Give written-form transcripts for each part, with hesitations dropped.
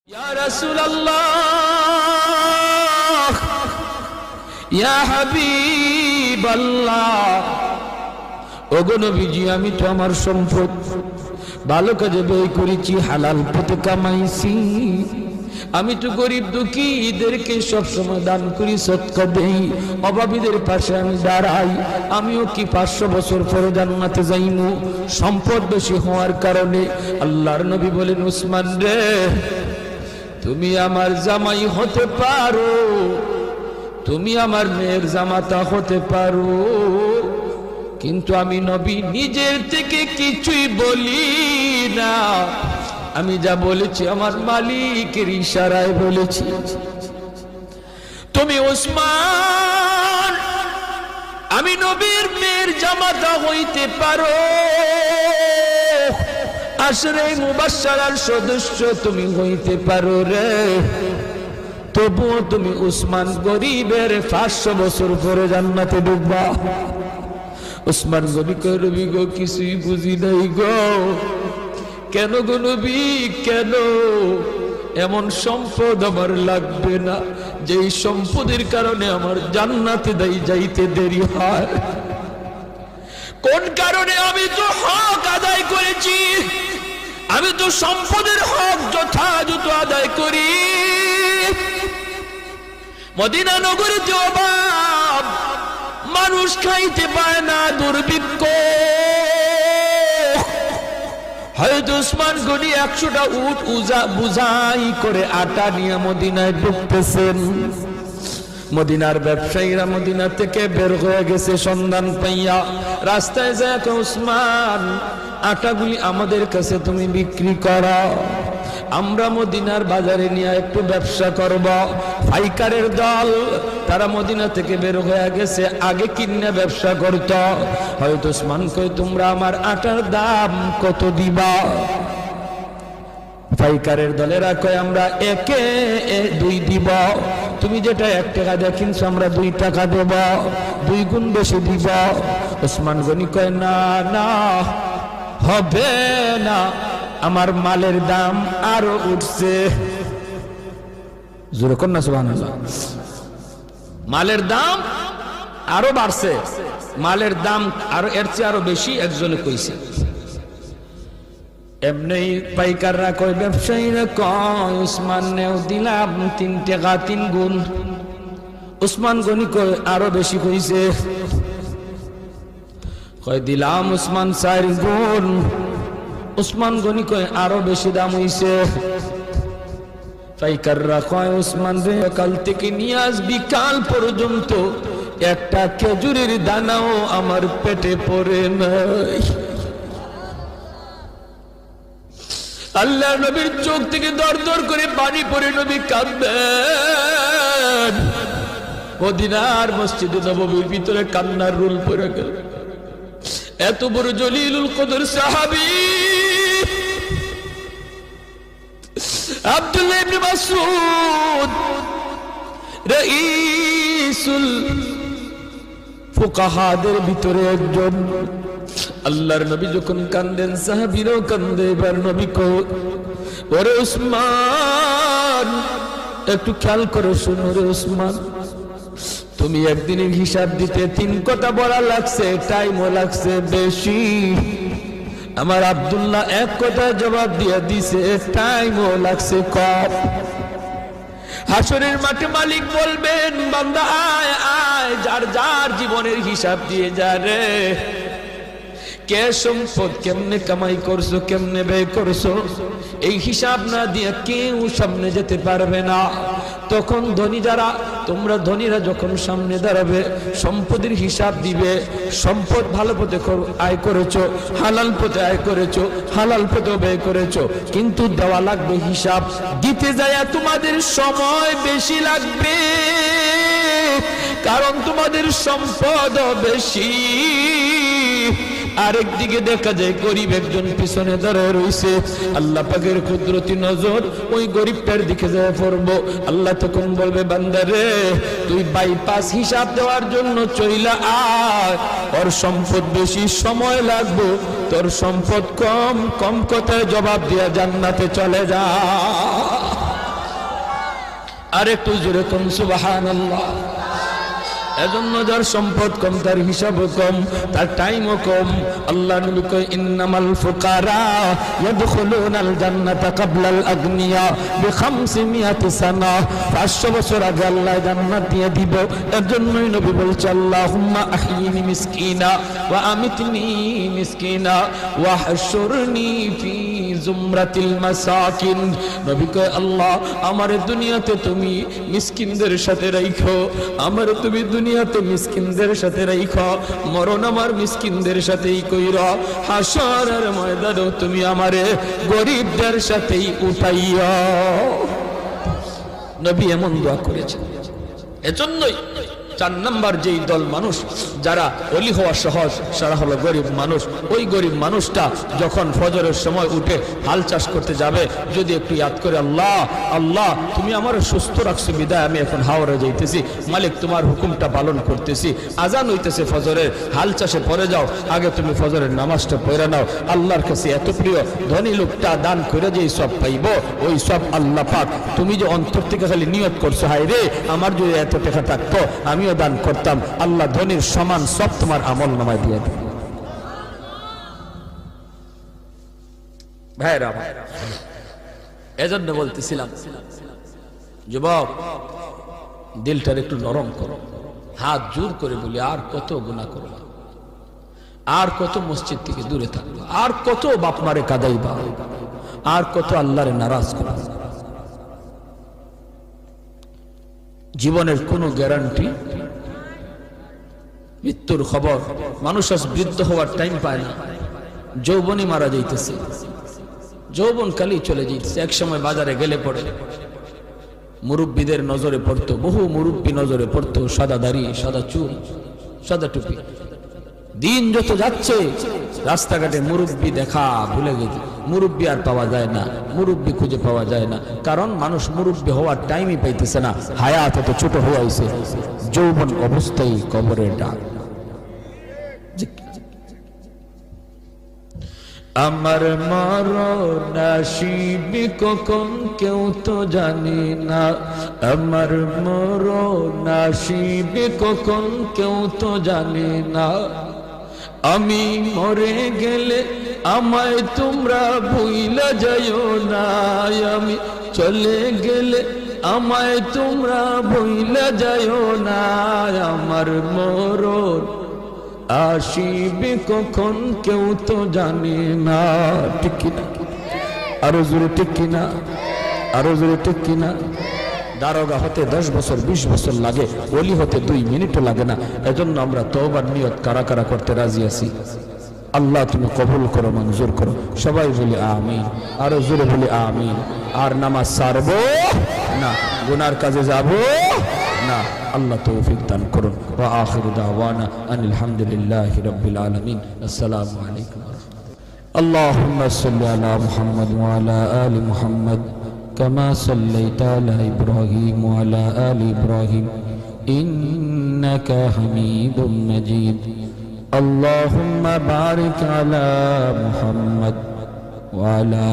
ইয়া রাসূলুল্লাহ, ইয়া হাবিবাল্লাহ, ওগো নবীজি, আমি তো আমার সম্পদ ভালো কাজে ব্যয় করেছি, হালাল পথে কামাইছি। আমি তো গরিব দুঃখী এদেরকে সবসময় দান করি, সদকা দেই, অভাবীদের পাশে আমি দাঁড়াই। আমিও কি 500 বছর পরে জান্নাতে যাইমু? সম্পদ বেশি হওয়ার কারণে আল্লাহর নবী বলেন, উসমান রে, তুমি আমার জামাই হতে পারো, তুমি আমার মেয়ের জামাতা হতে পারো, কিন্তু আমি নবী নিজের থেকে কিছুই বলি না। আমি যা বলেছি আমার মালিকের ইশারায় বলেছি। তুমি উসমান, আমি নবীর মেয়ের জামাতা হইতে পারো, আশরে মুবাশশারার সদস্য তুমি হইতে পারো রে, তবুও তুমি উসমান গরিবের 500 বছর পরে জান্নাতে ঢুকবা। উসমান গনি কয়, নবী গো, কিছুই বুঝি নাই গো। কেন গো নবী, কেন? এমন সম্পদ আমার লাগবে না যেই সম্পদের কারণে আমার জান্নাতে যাইতে দেরি হয়। কোন কারণে? আমি তো হক আদায় করেছি, আমি তো সম্পদের হক যথাযথ আদায় করি। মদিনা নগরীতে অভাব, মানুষ খাইতে পায় না, দুর্ভিক্ষ। হয়তো উসমান গনি 100টা উট বুঝাই করে আটা নিয়ে মদিনায় ঢুকতেছেন। মদিনার ব্যবসায়ীরা মদিনা থেকে বের হয়ে গেছে সন্ধান পাইয়া। রাস্তায় যায়, উসমান, আটাগুলি আমাদের কাছে তুমি বিক্রি করো, আমরা মদিনার বাজারে নিয়ে একটু ব্যবসা করব। পাইকারের দল তারা মদিনা থেকে বের হয়ে গেছে, আগে কিনে ব্যবসা করত। হয়তো উসমান কই, তোমরা আমার আটার দাম কত দিবা? পাইকারের দলেরা কয়, আমরা 2 দিব। তুমি যেটা 1 টাকা দিয়ে কিনছো আমরা 2 টাকা দেব, 2 গুণ বেশি দিব। উসমান গনি কয়, না না, হবে না, আমার মালের দাম আরো উঠছে। জোরে কর না সুবহানাল্লাহ। মালের দাম আরো বাড়ছে, মালের দাম আরো এর চেয়ে আরো বেশি একজনে কইছে। এমনি পাইকাররা কয়, ব্যবসায়ীরা কয়, উসমান নেও দিলাম 3 টাকা 3 গুণ। উসমান গনি কয়, আরো বেশি কইছে। কয়, দিলাম উসমান 4 গুণ। উসমান গনি কয়, আরো বেশি দাম হইছে। পাইকাররা কয়, উসমান রে, কাল থেকে নিয়ে আজ বিকাল পর্যন্ত একটা খেজুরের দানাও আমার পেটে পড়ে নাই। আল্লাহ নবীর চোখ থেকে দর দর করে পানি পড়ে নবী কাঁদবেন। মদিনার মসজিদে নববীর ভিতরে কান্নার রুল পড়ে গেল। এত বড় জলিলুল কদর সাহাবী আব্দুল্লাহ ইবনে মাসউদ, রাইসুল ফুকাহাদের ভিতরে একজন। আল্লাহর নবী যখন কান্দেন, সাহাবীরাও কান্দে। এবার নবী কয়, ওরে উসমান, একটু খেয়াল করে শোনো রে উসমান, তুমি একদিনের হিসাব দিতে 3 কথা বলা লাগছে, টাইমও লাগছে বেশি। আমার আব্দুল্লাহ 1 কথা জবাব দিয়ে দিছে, টাইমও লাগছে কম। হাসরের মাঠে মালিক বলবেন, বান্দা আয় আয়, যার যার জীবনের হিসাব দিয়ে যা রে। কে সম্পদ কেমনে কামাই করছো, কেমনে ব্যয় করছো, এই হিসাব না দিয়ে কেউ সামনে যেতে পারবে না। তখন ধনী যারা, তোমরা ধনীরা যখন সামনে দাঁড়াবে, সম্পদের হিসাব দিবে। সম্পদ ভালো পথে আয় করেছো, হালাল পথে আয় করেছো, হালাল পথে ব্যয় করেছো, কিন্তু দেওয়া লাগবে হিসাব। দিতে যায় তোমাদের সময় বেশি লাগবে, কারণ তোমাদের সম্পদ বেশি। আরেকদিকে দেখা যায় গরিব একজন পিছনে দাঁড়ায় রয়েছে। আল্লাহ পাকের কুদরতি নজর ওই গরিবটার দিকে যায় পড়বো। আল্লাহ তখন বলবে, বান্দা রে, তুই বাইপাস হিসাব দেওয়ার জন্য চইলা আয়, ওর সম্পদ বেশি, সময় লাগবে, তোর সম্পদ কম, কম কথায় জবাব দিয়া জান্নাতে চলে যা। আর একটু জোরে কোন সুবহানাল্লাহ। এজন্য যার সম্পদ কম, তার হিসাবও কম, তার টাইমও কম। আল্লাহ নবী কয় ইন্নামাল ফুকারা ইয়াদখুলুনাল জান্নাতা ক্বাবলাল আগনিয়া বি500 সানা। 500 বছর আগে আল্লাহ জান্নাত দিয়ে দিব। এর জন্যই নবী বলছে আল্লাহুম্মা আহয়িনি মিসকিনা ওয়া আমিতনি মিসকিনা ওয়া হাশুরনি ফি জুমরাতিল মাসাকিন। নবী কয় আল্লাহ আমারে দুনিয়াতে তুমি মিসকিনদের সাথে রাখো, আমারে তুমি দুনিয়াতে মিসকিনদের সাথে রাখো, মরণ আমার মিসকিনদের সাথেই কইরা, হাসরের ময়দানেও তুমি আমারে গরিবদের সাথেই উঠাইয়া। নবী এমন দোয়া করেছেন। এজন্যই 4 নাম্বার যেই দল মানুষ যারা ওলি হওয়া সহজ, সারা হলো গরিব মানুষ। ওই গরিব মানুষটা যখন ফজরের সময় উঠে হাল চাষ করতে যাবে, যদি একটু ইয়াদ করে আল্লাহ আল্লাহ তুমি আমার সুস্থ রাখছো বিদায় আমি এখন হাওড়ে যাইতেছি, মালিক তোমার হুকুমটা পালন করতেছি, আজান হইতেছে ফজরের, হাল চাষে পড়ে যাও, আগে তুমি ফজরের নামাজটা পড়ে নাও। আল্লাহর কাছে এত প্রিয়, ধনী লোকটা দান করে যেই সব পাইব, ওই সব আল্লাহ পাক তুমি যে অন্তর থেকে খালি নিয়ত করছো, হায় রে আমার যদি এত টাকা থাকতো আমিও দান করতাম, আল্লাহ ধনীর সমান সব তোমার আমল নামায় দিয়ে দেবে। ভাইরা এজন্য বলতেছিলাম যুবক দিলটার একটু নরম করো, হাত জোর করে বলি আর কত গুনাহ করবা, আর কত মসজিদ থেকে দূরে থাকবা, আর কত বাপ মারে কাঁদাইবা, আর কত আল্লাহরে নারাজ করবা। জীবনের কোনো গ্যারান্টি, মৃত্যুর খবর, মানুষ আজ বৃদ্ধ হওয়ার টাইম পায় না, যৌবনই মারা যাইতেছে, যৌবন কালই চলে যাইতেছে। এক সময় বাজারে গেলে পড়ে মুরব্বীদের নজরে পড়তো, বহু মুরব্বী নজরে পড়তো, সাদা দাড়ি, সাদা চুল, সাদা টুপি। দিন যত যাচ্ছে রাস্তাঘাটে মুরব্বী দেখা ভুলে গেছে, মুরব্বী আর পাওয়া যায় না, মুরব্বী খুঁজে পাওয়া যায় না, কারণ মানুষ মুরব্বী হওয়ার টাইমই পাইতেছে না, হায়াত এত ছোট হয়ে আইছে, যৌবন অবস্থায় কবরের ডাক। আমার মরণ আসিবে কখন কেউ তো জানে না, আমার মরণ আসিবে কখন কেউ তো জানে না, আমি মরে গেলে আমায় তোমরা ভুইলা যাইও না, আমি চলে গেলে আমায় তোমরা ভুইলা যাইও না, আমার মরণ আসিবে কখন কেউ তো জানে না। ঠিক কিনা? আরো জোরে ঠিক কিনা? আরো জোরে ঠিক কিনা? দারোগা হতে 10 বছর 20 বছর লাগে, ওলি হতে 2 মিনিটও লাগে না। এজন্য আমরা তওবার নিয়ত কারা কারা করতে রাজি আছি? আল্লাহ তুমি কবুল করো, মঞ্জুর করো। সবাই বলি আমিন, আরো জোরে বলি আমিন। আর নামাজ ছাড়বো না, গুনার কাজে যাব না। আল্লাহ তৌফিক দান করুন। ওয়া আখিরু দাওয়ানা আনিল হামদুলিল্লাহি রাব্বিল আলামিন। আসসালামু আলাইকুম। আল্লাহুম্মা সাল্লি আলা মুহাম্মাদ ওয়া আলা আলি মুহাম্মাদ কামা সাল্লাইতা আলা ইব্রাহিম ওয়া আলা আলি ইব্রাহিম ইন্নাকা হামিদুম মাজিদ। আল্লাহুম্মা বারিক আলা মুহাম্মাদ ওয়া আলা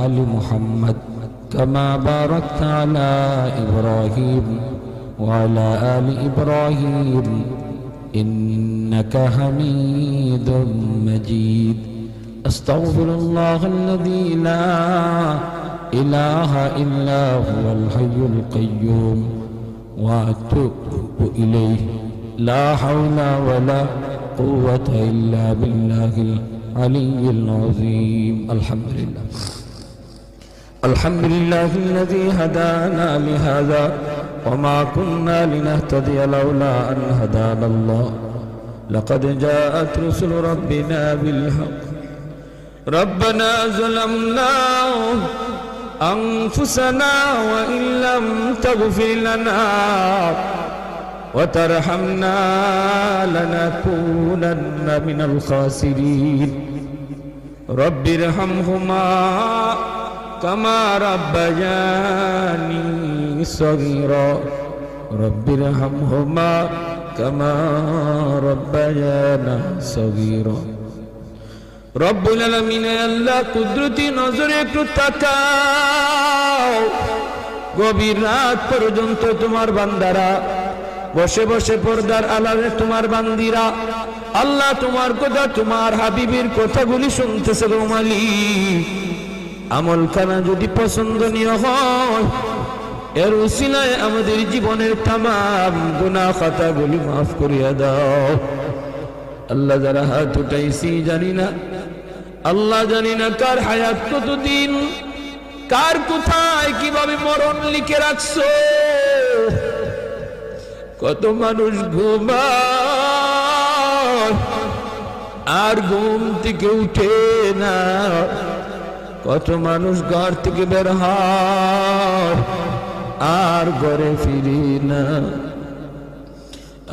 আলি মুহাম্মাদ কামা বারাকতা আলা ইব্রাহিম وعلى آل إبراهيم إنك حميد مجيد. أستغفر الله الذي لا إله إلا هو الحي القيوم وأتوب إليه. لا حول ولا قوة إلا بالله العلي العظيم. الحمد لله. الحمد لله الذي هدانا لهذا وما كنا لنهتدي لولا أن هدانا الله. لقد جاءت رسل ربنا بالحق. ربنا ظلمنا أنفسنا وإن لم تغفر لنا وترحمنا لنكونن من الخاسرين. رب ارحمهما كما ربياني صغيرا. رب ارحمهما كما ربيانا صغيرا. রব্বুল আলামিন আল্লাহ কুদরতি নজরে একটু তাকাও, গভীর রাত পর্যন্ত তোমার বান্দারা বসে বসে পর্দার আড়ালে তোমার বান্দিরা আল্লাহ তোমার কথা, তোমার হাবিবের কথাগুলি শুনতেছে গো মালিক। আমলখানা যদি পছন্দনীয় হয়, এর উসিলায় আমাদের জীবনের তামাম গুনাহ খাতাগুলি মাফ করিয়া দাও। আল্লাহ, যারা হাত উঠাইছি জানি না আল্লাহ, জানি না কার হায়াত কতদিন, কার কোথায় কিভাবে মরণ লিখে রাখছো। কত মানুষ ঘুমায় আর ঘুম থেকে উঠে না, কত মানুষ ঘর থেকে বের হয় আর ঘরে ফিরি না।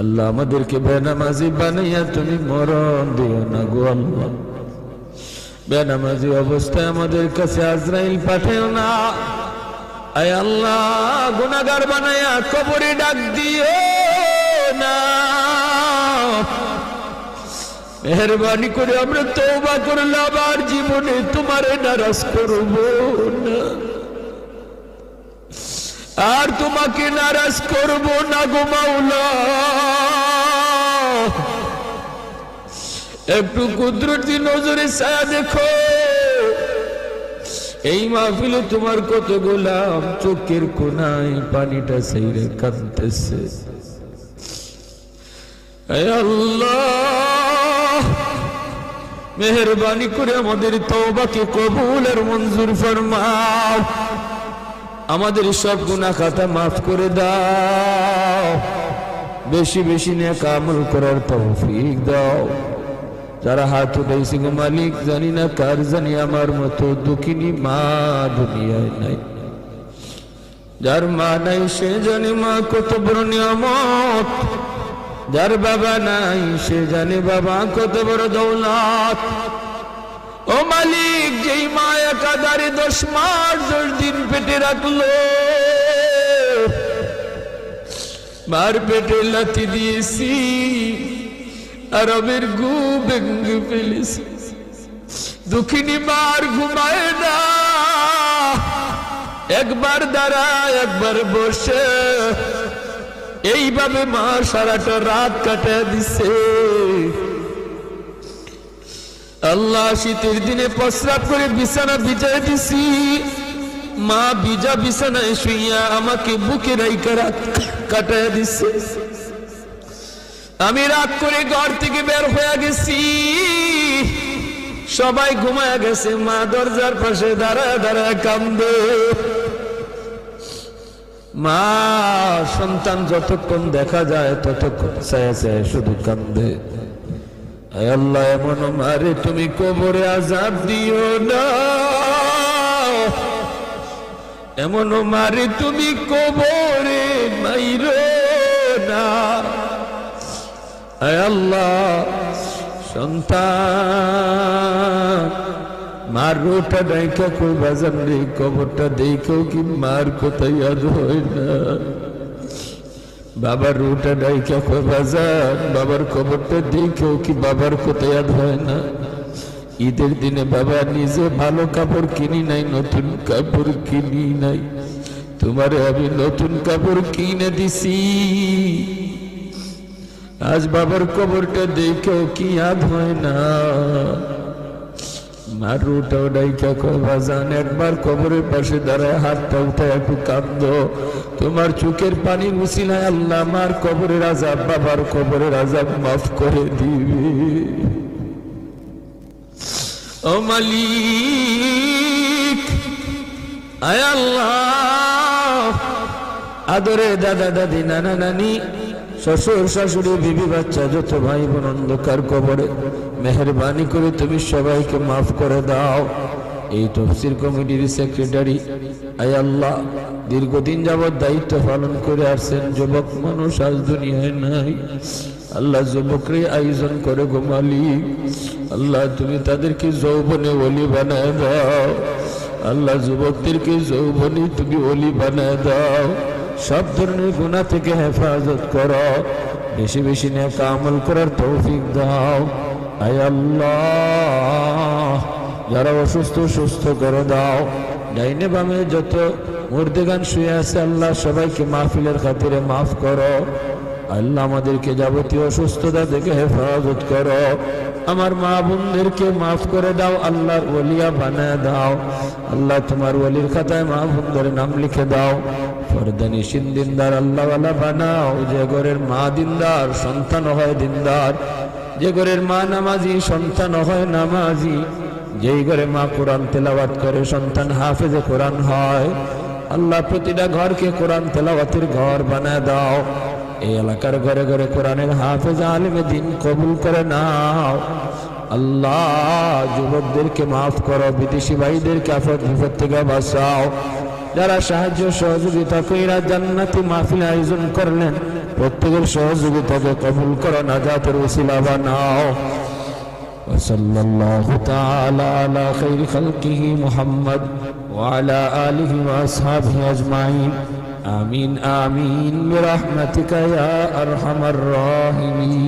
আল্লাহ, আমাদেরকে বেনামাজি বানাইয়া তুমি মরণ দিও না গো আল্লাহ। বেনামাজি অবস্থায় আমাদের কাছে আজরাইল পাঠাও না। আয় আল্লাহ, গুনাহগার বানাইয়া কবরে ডাক দিও না। মেহেরবানি করে আমরা তওবা করলাম, আর জীবনে তোমারে নারাজ করব না, আর তোমাকে নারাজ করব না গো মাওলা। একটু কুদরতি নজরে ছায়া দেখো। এই মাহফিলে তোমার কত গোলাম চোখের কোনায় পানিটা ছাইরে কাঁদতেছে। হে আল্লাহ, মেহেরবানি করে আমাদের তওবাকে কবুল আর মঞ্জুর ফরমাও। আমাদের সব গুনাহ খাতা মাফ করে দাও। বেশি বেশি নেক আমল করার তৌফিক দাও। যারা হাত উঠাইছে গো মালিক, জানি না কার জানি আমার মতো দুঃখিনী মা দুনিয়ায় নাই। যার মা নাই সে জানে মা কত বড় নিয়ামত। যার বাবা নাই সে জানে বাবা কত বড় দৌলত। ও মালিক, যেই মা একাধারে 10 মাস 10 দিন পেটে রাখলো, মার পেটে লাথি দিয়েছি, আরবের ঘুম ভেঙে ফেলেছি। দুঃখিনী মার ঘুমায় না, একবার দাঁড়ায় একবার বসে, এইভাবে মা সারাটা রাত কাটিয়ে দিছে। আল্লাহ, শীতের দিনে প্রস্রাব করে বিছানা ভিজায় দিছি, মা ভিজা বিছানায় শুইয়া আমাকে বুকে রাইখা রাত কাটায় দিছে। আমি রাগ করে ঘর থেকে বের হয়ে গেছি, সবাই ঘুমায় গেছে, মা দরজার পাশে দাঁড়ায় দাঁড়ায় কান্দে। মা সন্তান যতক্ষণ দেখা যায় ততক্ষণ চায় চায় শুধু কান্দে। আয় আল্লাহ, এমন মারে তুমি কবরে আযাব দিও না, এমন মারে তুমি কবরে মাইরো না। আয় আল্লাহ, সন্তান মার রোটা ডাইকা কই বাজান রে, কবরটা দেখেও কি মার কোথায় ইয়াদ হয় না। বাবার রোটা ডাইকা কই বাজান, বাবার কবরটা দেখেও কি বাবার কোথায় ইয়াদ হয় না। ঈদের দিনে বাবা নিজে ভালো কাপড় কিনি নাই, নতুন কাপড় কিনি নাই, তোমারে আমি নতুন কাপড় কিনে দিছি। আজ বাবার কবরটা দেখেও কি ইয়াদ হয় না। মার রুটাও ডাইকা কয় বাজান, একবার কবরের পাশে দাঁড়ায় হাতটা উঠায় একটু কাঁদো। তোমার চোখের পানি উসিলায় আল্লাহ মার কবরের আযাব, বাবার কবরের আযাব মাফ করে দিবে। ও মালিক, আয় আল্লাহ, আদরে দাদা দাদি নানা নানি শ্বশুর শাশুড়ি বিবি বাচ্চা যত ভাই বোন অন্ধকার কবরে, মেহেরবানি করে তুমি সবাইকে মাফ করে দাও। এই তফসির কমিটির সেক্রেটারি, আয় আল্লাহ, দীর্ঘদিন যাবৎ দায়িত্ব পালন করে আসছেন, যুবক মানুষ আজ দুনিয়ায় নাই। আল্লাহ, যুবকরে আয়োজন করে গো মালিক, আল্লাহ তুমি তাদেরকে যৌবনে ওলি বানায় দাও। আল্লাহ, যুবকদেরকে যৌবনে তুমি ওলি বানায় দাও। সব ধরনের গুনাহ থেকে হেফাজত করো, বেশি বেশি নেক আমল করার তৌফিক দাও। আয় আল্লাহ, যারা অসুস্থ সুস্থ করে দাও, ডাইনে বামে যত মুর্দেগান শুয়ে আছে আল্লাহ সবাইকে মাহফিলের খাতিরে মাফ করো আল্লাহ আমাদেরকে যাবতীয় অসুস্থতা থেকে হেফাজত করো আমার মা বোনদেরকে মাফ করে দাও আল্লাহর ওলিয়া বানায় দাও আল্লাহ তোমার ওলির খাতায় মা বোনদের নাম লিখে দাও ফরদানিশিন দিনদার আল্লাহওয়ালা বানাও যে ঘরের মা দিনদার সন্তান হয় দিনদার যে ঘরের মা নামাজি সন্তান হয় নামাজি যেই ঘরে মা কোরআন তেলাওয়াত করে সন্তান হাফেজে কোরআন হয় আল্লাহ প্রতিটা ঘরকে কোরআন তেলাওয়াতের ঘর বানায় দাও এই এলাকার ঘরে ঘরে কোরআনের হাফেজ আলেমে দিন কবুল করে নাও আল্লাহ যুবকদেরকে মাফ করো বিদেশি ভাইদেরকে আফত বিপদ থেকে বাঁচাও যারা সাহায্য সহযোগিতা কইরা জান্নাতি মাহফিল আয়োজন করলেন প্রত্যেকের সহযোগিতাকে কবুল করো নাজাতের ওসিলা বানাও وصلى الله تعالى على خير خلقه محمد وعلى آله وأصحابه أجمعين آمين آمين برحمتك يا أرحم الراحمين